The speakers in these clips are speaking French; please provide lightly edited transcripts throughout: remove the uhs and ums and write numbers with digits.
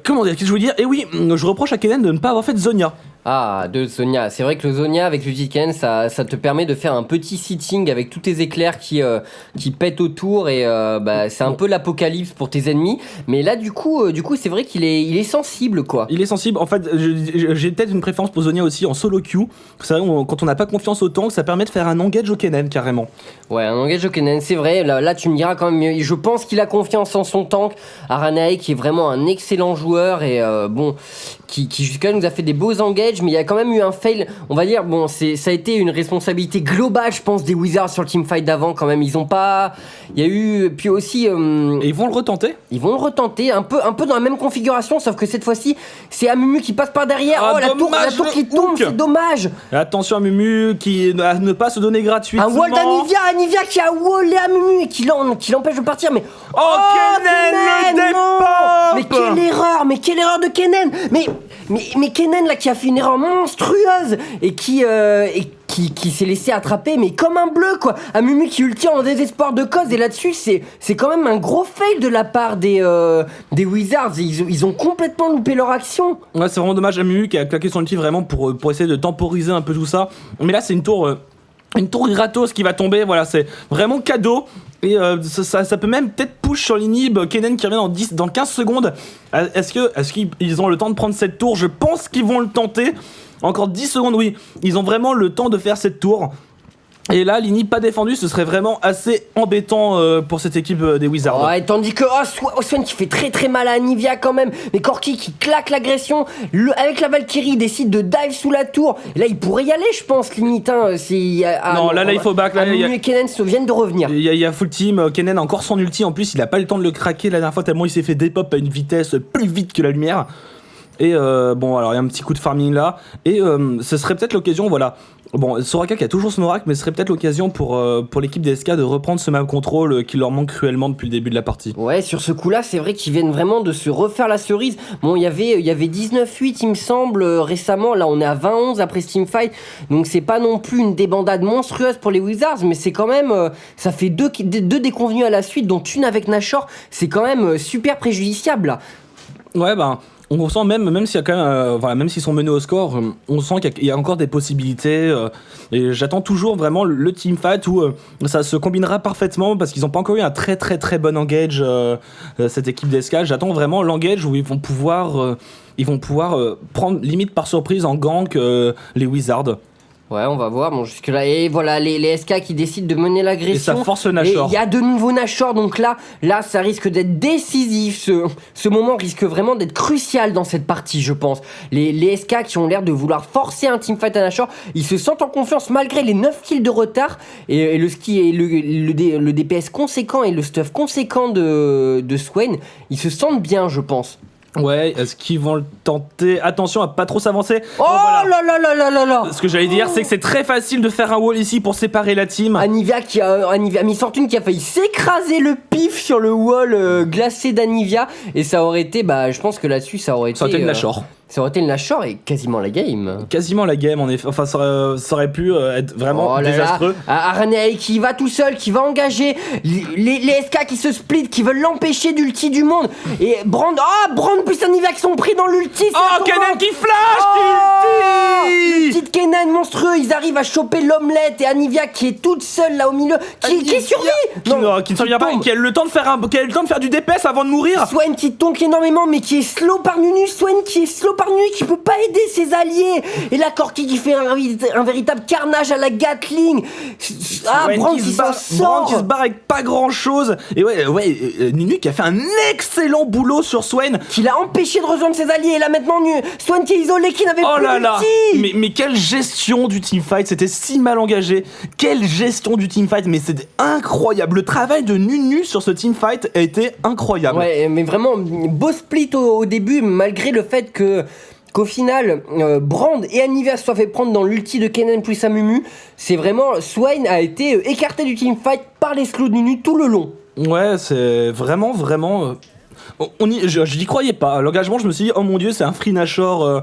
Comment dire, qu'est-ce que je veux dire? Et oui, je reproche à Kennen de ne pas avoir fait de Zhonya. Ah, de Zhonya. C'est vrai que le Zhonya avec le Kennen, ça te permet de faire un petit sitting avec tous tes éclairs qui pètent autour et c'est un peu l'apocalypse pour tes ennemis. Mais là, du coup c'est vrai qu'il est sensible, quoi. Il est sensible. En fait, j'ai peut-être une préférence pour Zhonya aussi en solo queue. Vous savez, quand on n'a pas confiance au tank, ça permet de faire un engage au Kennen carrément. Ouais, un engage au Kennen, c'est vrai. Là, tu me diras quand même, je pense qu'il a confiance en son tank. Aranae, qui est vraiment un excellent joueur et qui jusqu'à là nous a fait des beaux engages. Mais il y a quand même eu un fail, on va dire, ça a été une responsabilité globale, je pense, des Wizards sur le teamfight d'avant quand même. Ils ont pas... Il y a eu... Puis aussi... Et ils vont le retenter. Ils vont le retenter, un peu dans la même configuration, sauf que cette fois-ci, c'est Amumu qui passe par derrière. Ah, la tour qui tombe, c'est dommage. Et attention à Mumu qui ne pas se donner gratuitement. Un wall d'Anivia qui a wallé Amumu et qui l'empêche de partir, mais... Oh, Kennen le dépop. Mais quelle erreur de Kennen. Mais Kennen là qui a fait une erreur monstrueuse et qui s'est laissé attraper, mais comme un bleu, quoi. Amumu qui ulti en désespoir de cause, et là-dessus c'est quand même un gros fail de la part des Wizards. Ils ont complètement loupé leur action. Ouais, c'est vraiment dommage. Amumu qui a claqué son ulti vraiment pour essayer de temporiser un peu tout ça. Mais là c'est une tour gratos qui va tomber, voilà, c'est vraiment cadeau. Et ça peut même peut-être push sur l'inhib. Kennen qui revient dans 15 secondes. Est-ce qu'ils ont le temps de prendre cette tour? Je pense qu'ils vont le tenter. Encore 10 secondes, oui. Ils ont vraiment le temps de faire cette tour. Et là, l'inhib pas défendu, ce serait vraiment assez embêtant pour cette équipe des Wizards. Ouais, tandis que Swain qui fait très très mal à Anivia quand même. Mais Corki qui claque l'agression. Avec la Valkyrie, il décide de dive sous la tour. Et là, il pourrait y aller, je pense, limite. Non, là, il faut back. Amumu et Kennen viennent de revenir. Il y a full team. Kennen a encore son ulti. En plus, il a pas le temps de le craquer la dernière fois, tellement il s'est fait dépop à une vitesse plus vite que la lumière. Et alors il y a un petit coup de farming là. Et ce serait peut-être l'occasion, voilà. Bon, Soraka qui a toujours son oracle, mais ce serait peut-être l'occasion pour l'équipe des SK de reprendre ce map control qui leur manque cruellement depuis le début de la partie. Ouais, sur ce coup-là, c'est vrai qu'ils viennent vraiment de se refaire la cerise. Bon, il y avait 19-8, il me semble, récemment. Là, on est à 20-11 après ce teamfight. Donc, c'est pas non plus une débandade monstrueuse pour les Wizards, mais c'est quand même... ça fait deux déconvenues à la suite, dont une avec Nashor. C'est quand même super préjudiciable, là. Ouais, on sent même s'il y a quand même, même s'ils sont menés au score, on sent qu'il y a encore des possibilités. Et j'attends toujours vraiment le teamfight où ça se combinera parfaitement parce qu'ils n'ont pas encore eu un très très très bon engage cette équipe d'escale. J'attends vraiment l'engage où ils vont pouvoir prendre limite par surprise en gank les Wizards. Ouais, on va voir. Bon, jusque-là, et voilà, les SK qui décident de mener l'agression. Et ça force Nashor. Il y a de nouveaux Nashor, donc là, ça risque d'être décisif. Ce moment risque vraiment d'être crucial dans cette partie, je pense. Les SK qui ont l'air de vouloir forcer un teamfight à Nashor, ils se sentent en confiance malgré les 9 kills de retard et le DPS conséquent et le stuff conséquent de Swain. Ils se sentent bien, je pense. Ouais, est-ce qu'ils vont le tenter? Attention à pas trop s'avancer. Oh voilà. là. Ce que j'allais dire, c'est que c'est très facile de faire un wall ici pour séparer la team. Anivia Miss Fortune qui a failli s'écraser le pif sur le wall glacé d'Anivia. Et ça aurait été, je pense que là-dessus, ça aurait été le Nashor. Ça aurait été le Nashor et quasiment la game. Quasiment la game, en effet. Enfin, ça aurait pu être vraiment désastreux. Aranae qui va tout seul, qui va engager les SK qui se split, qui veulent l'empêcher d'ulti du monde. Et Brand plus Anivia qui sont pris dans l'ulti. Oh, Kennen qui flash, l'ulti de Kennen monstrueux. Ils arrivent à choper l'omelette et Anivia qui est toute seule là au milieu, qui survit. Qui ne survit pas et qui a le temps de faire du DPS avant de mourir. Swain qui tonk énormément mais qui est slow par Nunu. Swain qui est slow par Nunu, qui peut pas aider ses alliés. Et là Corki qui fait un véritable carnage à la Gatling. Brand qui se barre avec pas grand chose. Et Nunu qui a fait un excellent boulot sur Swain, qui l'a empêché de rejoindre ses alliés. Et là maintenant Swain qui est isolé, qui n'avait plus d'ulti. Mais quelle gestion du teamfight. C'était si mal engagé. Quelle gestion du teamfight. Mais c'était incroyable. Le travail de Nunu sur ce teamfight a été incroyable. Ouais, mais vraiment beau split au début, malgré le fait qu'au final, Brand et Anivia se soient fait prendre dans l'ulti de Kennen plus Amumu. C'est vraiment... Swain a été écarté du teamfight par les slows de Nunu tout le long. Ouais, c'est vraiment Je n'y croyais pas. L'engagement, je me suis dit, oh mon dieu, c'est un free Nashor,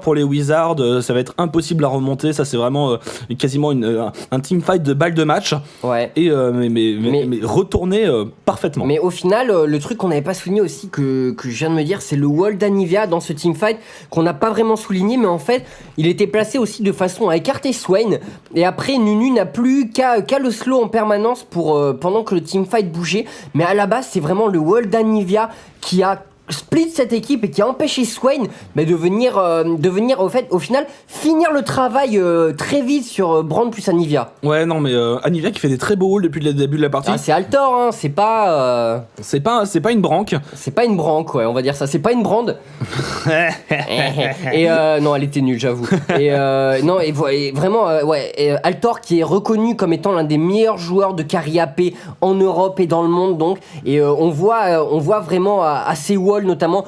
pour les Wizards, ça va être impossible à remonter. Ça, c'est vraiment quasiment un teamfight de balle de match. Ouais. Et mais retourné parfaitement. Mais au final, le truc qu'on n'avait pas souligné aussi, que je viens de me dire, c'est le wall d'Anivia dans ce teamfight qu'on n'a pas vraiment souligné, mais en fait, il était placé aussi de façon à écarter Swain. Et après, Nunu n'a plus qu'à le slow en permanence pendant que le teamfight bougeait. Mais à la base, c'est vraiment le wall d'Anivia qui a split cette équipe et qui a empêché Swain de venir au final finir le travail très vite sur Brand plus Anivia. Ouais, non, mais Anivia qui fait des très beaux hauls depuis le début de la partie. Ah, c'est Altor, hein, c'est pas une branque. C'est pas une branque, ouais, on va dire ça. C'est pas une brande. Et non, elle était nulle, j'avoue. Et non, et vraiment, ouais, Altor qui est reconnu comme étant l'un des meilleurs joueurs de carry AP en Europe et dans le monde, donc. Et on voit vraiment à ses walls notamment.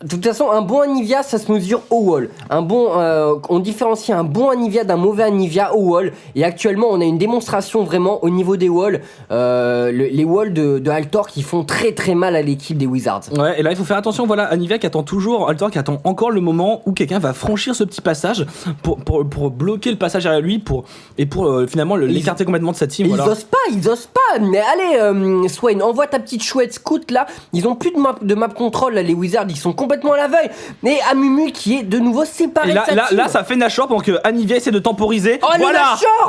De toute façon, un bon Anivia, ça se mesure au wall. On différencie un bon Anivia d'un mauvais Anivia au wall. Et actuellement, on a une démonstration vraiment au niveau des walls. Les walls de Altor qui font très très mal à l'équipe des Wizards. Ouais, et là, il faut faire attention. Voilà, Anivia qui attend toujours, Altor qui attend encore le moment où quelqu'un va franchir ce petit passage pour bloquer le passage derrière lui pour finalement l'écarter complètement de sa team. Voilà. Ils osent pas. Mais allez, Swain, envoie ta petite chouette scout là. Ils ont plus de map control là, les Wizards. Ils sont complètement à l'aveugle. Mais Amumu qui est de nouveau séparé. Et là, ça fait Nashor pendant que Anivia essaie de temporiser. Oh,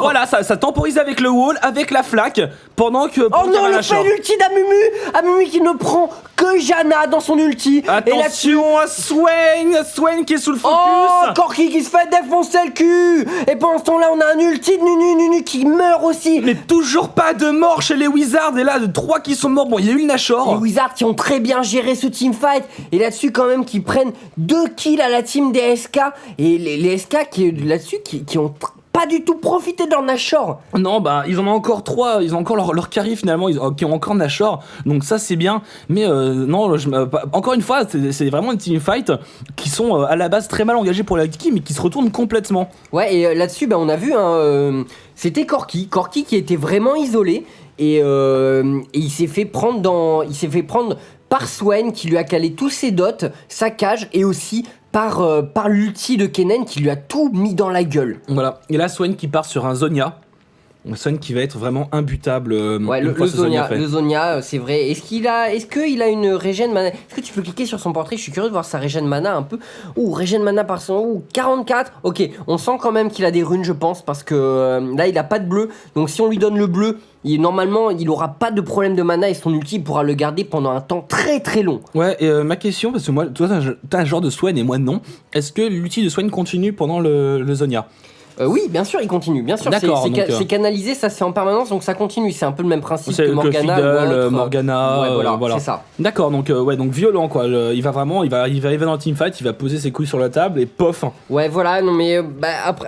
voilà, ça temporise avec le wall, avec la flaque, pendant que. Oh non, le fait l'ulti d'Amumu. Amumu qui ne prend que Janna dans son ulti. Attention à Swain qui est sous le focus. Oh, Corki qui se fait défoncer le cul. Et pendant ce temps-là, on a un ulti de Nunu qui meurt aussi. Mais toujours pas de mort chez les Wizards. Et là, 3 qui sont morts. Bon, il y a eu le Nashor. Les Wizards qui ont très bien géré ce teamfight. Et là-dessus, quand même, qui prennent 2 kills à la team des SK. Et les SK qui ont pas du tout profité de leur Nashor. Non, bah ils en ont encore 3, ils ont encore leur carry finalement, qui ont encore Nashor, donc ça c'est bien, mais non, encore une fois, c'est vraiment une teamfight qui sont à la base très mal engagés pour la team, mais qui se retournent complètement. Ouais, et là-dessus, on a vu, c'était Corki qui était vraiment isolé, et il s'est fait prendre par Swain qui lui a calé tous ses dots, sa cage, et aussi par l'ulti de Kennen qui lui a tout mis dans la gueule. Voilà, et là Swain qui part sur un Zonia. Swain qui va être vraiment imbutable. Ouais, le Zonia, c'est vrai. Est-ce qu'il a une régène mana? Est-ce que tu peux cliquer sur son portrait? Je suis curieux de voir sa régène mana un peu. Régène mana par son. 44. Ok, on sent quand même qu'il a des runes, je pense, parce que là, il a pas de bleu. Donc si on lui donne le bleu, normalement, il aura pas de problème de mana et son ulti pourra le garder pendant un temps très très long. Ouais, et ma question, parce que moi, toi, t'as un genre de Swain et moi non. Est-ce que l'ulti de Swain continue pendant le Zonia? Oui, bien sûr, il continue. Bien sûr, c'est canalisé, ça c'est en permanence, donc ça continue. C'est un peu le même principe que Morgana. Fiddle, Morgana, voilà, c'est ça. D'accord, donc violent quoi. Il va arriver dans le teamfight, il va poser ses couilles sur la table et pof. Ouais, voilà. Non mais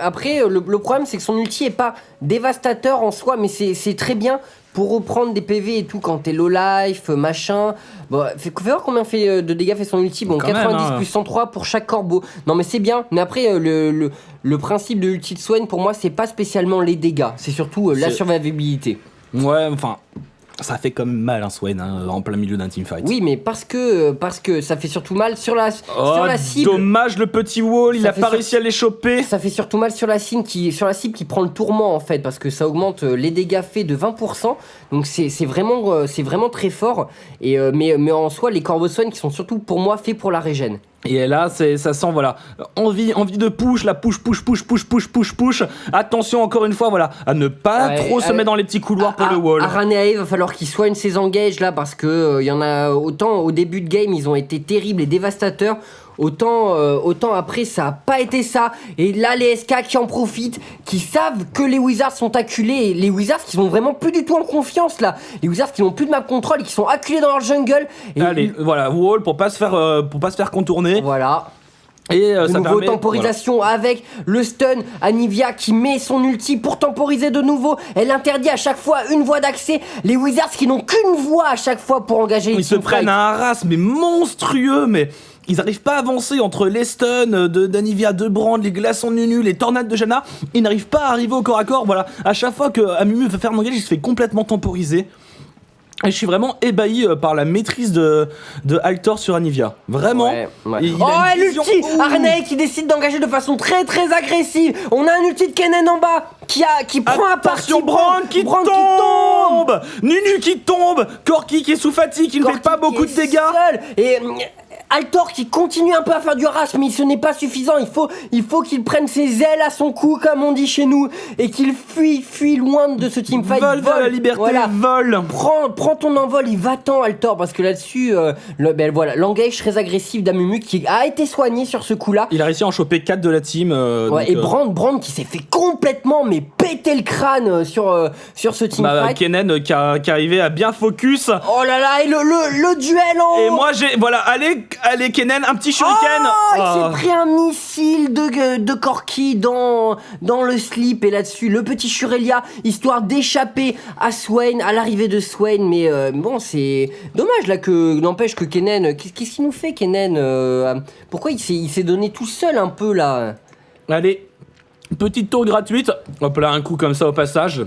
après, le problème c'est que son ulti est pas dévastateur en soi, mais c'est très bien pour reprendre des PV et tout quand t'es low life, machin. Bon, faut voir combien de dégâts fait son ulti. Bon, 90 plus 103 pour chaque corbeau. Non, mais c'est bien. Mais après, le principe de l'ulti de Swain, pour moi, c'est pas spécialement les dégâts. C'est surtout la survivabilité. Ouais, enfin. Ça fait quand même mal un Swain en plein milieu d'un teamfight. Oui, mais parce que ça fait surtout mal sur la cible. Dommage le petit wall, il a pas réussi à les choper. Ça fait surtout mal sur la cible qui prend le tourment en fait, parce que ça augmente les dégâts faits de 20%. Donc c'est vraiment très fort. Et mais en soi, les corbeaux Swain qui sont surtout pour moi faits pour la régène. Et là, ça sent, voilà, envie de push, la push. Attention, encore une fois, voilà, à ne pas trop se mettre dans les petits couloirs pour le wall. Araneae, il va falloir qu'il soigne ses engages là, parce que il y en a autant au début de game, ils ont été terribles et dévastateurs. Autant après ça a pas été ça. Et là les SK qui en profitent, qui savent que les Wizards sont acculés, et les Wizards qui sont vraiment plus du tout en confiance là, les Wizards qui n'ont plus de map control et qui sont acculés dans leur jungle. Et allez, voilà, wall pour pas se faire contourner. Voilà. Et de nouveau temporisation avec le stun. Anivia qui met son ulti pour temporiser de nouveau. Elle interdit à chaque fois une voie d'accès. Les Wizards qui n'ont qu'une voie à chaque fois pour engager les teamfights. Ils se prennent un harass mais monstrueux, mais ils n'arrivent pas à avancer entre les stuns d'Anivia, de Brand, les glaçons de Nunu, les tornades de Janna. Ils n'arrivent pas à arriver au corps à corps. Voilà, à chaque fois que Amumu veut faire un engage, il se fait complètement temporiser. Et je suis vraiment ébahi par la maîtrise de Altor sur Anivia. Vraiment. Ouais. Il Oh, a une et vision- l'ulti Ouh. Arnei qui décide d'engager de façon très très agressive. On a un ulti de Kennen en bas qui prend un parti. Attention, Brand qui tombe. Nunu qui tombe. Corki qui est sous fatigue, qui ne fait Corki pas beaucoup qui de est dégâts. seul. Et Altor qui continue un peu à faire du harass, mais ce n'est pas suffisant. Il faut qu'il prenne ses ailes à son cou, comme on dit chez nous, et qu'il fuit loin de ce teamfight. Vole vers la liberté, Voilà. vole. Prends ton envol, il va-t'en Altor, parce que là-dessus, voilà, l'engage très agressif d'Amumu qui a été soigné sur ce coup-là. Il a réussi à en choper 4 de la team. Ouais, et Brand qui s'est fait complètement mais péter le crâne sur ce teamfight. Kennen qui arrivait à bien focus. Oh là là, et le duel en Et moi j'ai. Voilà, allez Kennen, un petit shuriken. Il s'est pris un missile de Corki dans le slip, et là-dessus le petit Shurelia, histoire d'échapper à Swain, à l'arrivée de Swain. Mais bon, c'est dommage là n'empêche que Kennen, qu'est-ce qu'il nous fait Kennen, pourquoi il s'est donné tout seul un peu là? Allez, petite tour gratuite. Hop là, un coup comme ça au passage.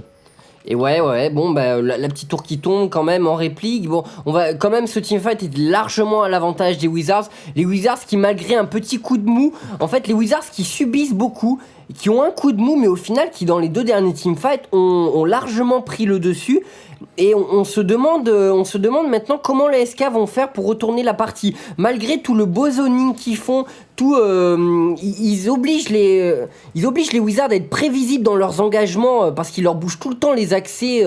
Et ouais, bon, bah, la petite tour qui tombe quand même en réplique. Bon, on va quand même, ce teamfight est largement à l'avantage des Wizards. Les Wizards qui, malgré un petit coup de mou, en fait, les Wizards qui subissent beaucoup, qui ont un coup de mou, mais au final, qui dans les 2 derniers teamfights ont largement pris le dessus. Et on se demande maintenant comment les SK vont faire pour retourner la partie. Malgré tout le beau zoning qu'ils font, ils obligent les Wizards à être prévisibles dans leurs engagements, parce qu'ils leur bougent tout le temps les accès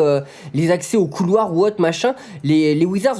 au couloir ou autre machin. Les Wizards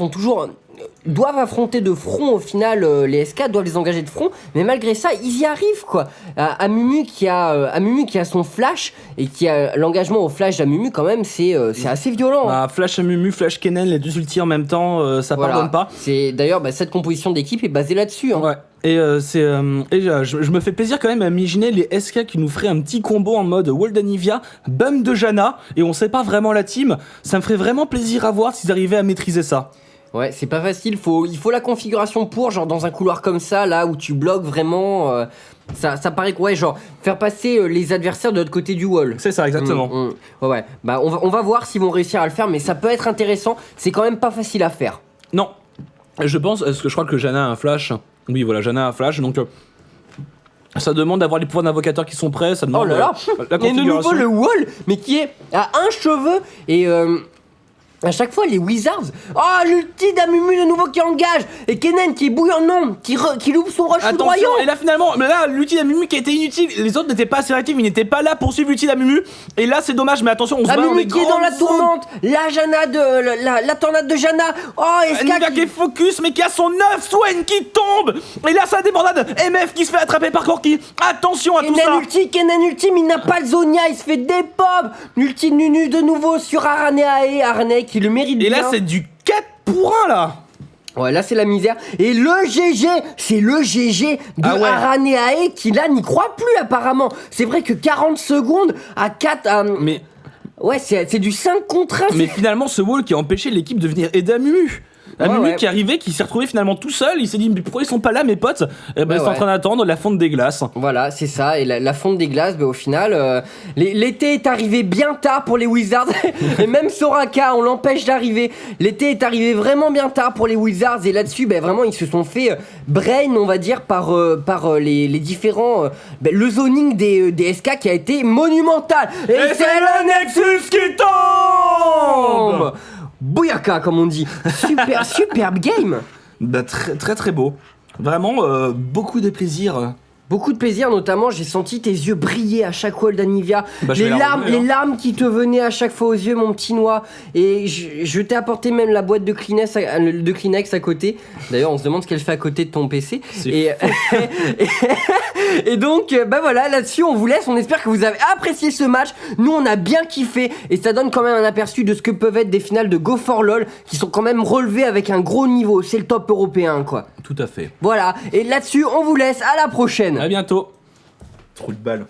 doivent affronter de front au final, les SK doivent les engager de front, mais malgré ça ils y arrivent quoi. Amumu qui a son flash, et qui a l'engagement au flash d'Amumu quand même, c'est assez violent. Flash Amumu, Flash Kennen, les 2 ultis en même temps, ça Voilà. pardonne pas. C'est d'ailleurs cette composition d'équipe est basée là-dessus. Hein. Ouais. Et je me fais plaisir quand même à imaginer les SK qui nous feraient un petit combo en mode Wall d'Anivia, Bum de Janna, et on sait pas vraiment la team. Ça me ferait vraiment plaisir à voir s'ils arrivaient à maîtriser ça. Ouais, c'est pas facile, il faut la configuration pour, genre dans un couloir comme ça, là où tu bloques vraiment, ça paraît que, ouais, genre, faire passer les adversaires de l'autre côté du wall. C'est ça, exactement. Ouais, bah on va voir s'ils vont réussir à le faire, mais ça peut être intéressant, c'est quand même pas facile à faire. Non. Je pense, parce que je crois que Janna a un flash. Oui, voilà, Janna a un flash, donc ça demande d'avoir les pouvoirs d'invocateur qui sont prêts, ça demande Oh là là, la et de configuration. nouveau le wall, mais qui est à un cheveu, et à chaque fois les Wizards, l'ulti d'Amumu de nouveau qui engage, et Kennen qui est bouillonnant, qui loupe son rush Attention, foudroyant. et là finalement, l'ulti d'Amumu qui a été inutile, les autres n'étaient pas assez réactifs, ils n'étaient pas là pour suivre l'ulti d'Amumu, et là c'est dommage, mais attention, on se bat dans Amumu les qui est dans la tourmente, la tornade de Janna. Anivia Eska qui est focus, mais qui a son 9, Swain qui tombe. Et là, ça débordade. MF qui se fait attraper par Corki. Attention à tout ça. Kennen ulti, mais il n'a pas le Zonia, il se fait dépop. L'ulti de Nunu de nouveau sur Arnei qui le mérite bien. Et là, c'est du 4 pour 1 là. Ouais, là c'est la misère. Et le GG, c'est le GG de Araneae qui là n'y croit plus apparemment. C'est vrai que 40 secondes à 4... Mais... Ouais, c'est du 5 contre 1. Mais finalement, ce wall qui a empêché l'équipe de venir aider Amumu. Amumu ouais. qui est arrivé, qui s'est retrouvé finalement tout seul. Il s'est dit, mais pourquoi ils sont pas là, mes potes? Et ben, ils sont en train d'attendre la fonte des glaces. Voilà, c'est ça. Et la fonte des glaces, au final, l'été est arrivé bien tard pour les Wizards. Et même Soraka, on l'empêche d'arriver. L'été est arrivé vraiment bien tard pour les Wizards. Et là-dessus, vraiment, ils se sont fait brain, on va dire, par les différents... le zoning des SK qui a été monumental. Et c'est le Nexus qui tombe. Bouyaka, comme on dit. Superbe game. Bah, très très très beau. Vraiment, beaucoup de plaisir. Beaucoup de plaisir, notamment j'ai senti tes yeux briller à chaque wall d'Anivia, Bah, les larmes qui te venaient à chaque fois aux yeux, mon petit noix. Et je t'ai apporté même la boîte de Kleenex à côté. D'ailleurs, on se demande ce qu'elle fait à côté de ton PC. Et donc, voilà, là-dessus on vous laisse. On espère que vous avez apprécié ce match. Nous, on a bien kiffé et ça donne quand même un aperçu de ce que peuvent être des finales de Go for LOL qui sont quand même relevées avec un gros niveau. C'est le top européen, quoi. Tout à fait. Voilà. Et là-dessus, on vous laisse. À la prochaine. À bientôt. Trou de balle.